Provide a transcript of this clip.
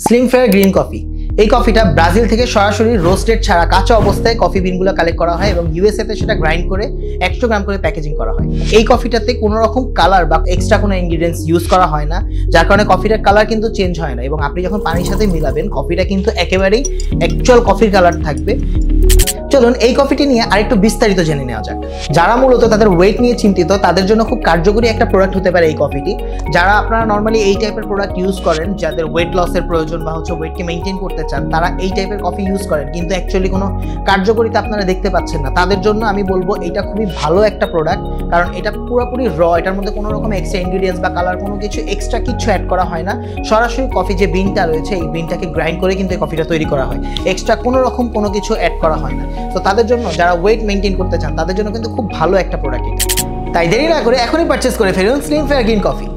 Slim fair green coffee. এই কফিটা Brazil থেকে সরাসরি রোস্টেড ছাড়া কাঁচা অবস্থায় কফি বিনগুলো কালেক্ট করা হয় এবং ইউএসএ তে সেটা গ্রাইন্ড করে 100 গ্রাম করে প্যাকেজিং করা হয়। এই কফিটাতে কোনো রকম কালার বা এক্সট্রা কোনো ইনগ্রিডিয়েন্টস ইউজ করা হয় না, যার কারণে কফিটার কালার কিন্তু চেঞ্জ হয় না এবং আপনি যখন পানির সাথে মিলাবেন কফিটা কিন্তু একেবারেই অ্যাকচুয়াল কফির কালার থাকবে। চলুন এই কফিটি নিয়ে আরেকটু বিস্তারিত জেনে নেওয়া যাক। যারা মূলত তাদের ওয়েট নিয়ে চিন্তিত তাদের জন্য খুব কার্যকরী একটা প্রোডাক্ট হতে পারে এই কফিটি। যারা আপনারা নর্মালি এই টাইপের প্রোডাক্ট ইউজ করেন, যাদের ওয়েট লসের প্রয়োজন বা ওয়েটকে মেনটেন করতে চান, তারা এই টাইপের কফি ইউজ করেন কিন্তু অ্যাকচুয়ালি কোনো কার্যকরিতা আপনারা দেখতে পাচ্ছেন না, তাদের জন্য আমি বলবো এটা খুবই ভালো একটা প্রোডাক্ট। কারণ এটা পুরোপুরি এটার মধ্যে কোনো রকম এক্সট্রা ইনগ্রিডিয়েন্টস বা কালার কোনো কিছু এক্সট্রা কিছু অ্যাড করা হয় না। সরাসরি কফি যে বিনটা রয়েছে এই বিনটাকে গ্রাইন্ড করে কিন্তু এই কফিটা তৈরি করা হয়, এক্সট্রা কোনো রকম কোনো কিছু অ্যাড করা হয় না। তো তাদের জন্য যারা ওয়েট মেনটেন করতে চান তাদের জন্য কিন্তু খুব ভালো একটা প্রোডাক্ট এটা। তাই দেরি না করে এখনই পারচেজ করে ফেলুন স্লিম ফেয়ার গ্রিন কফি।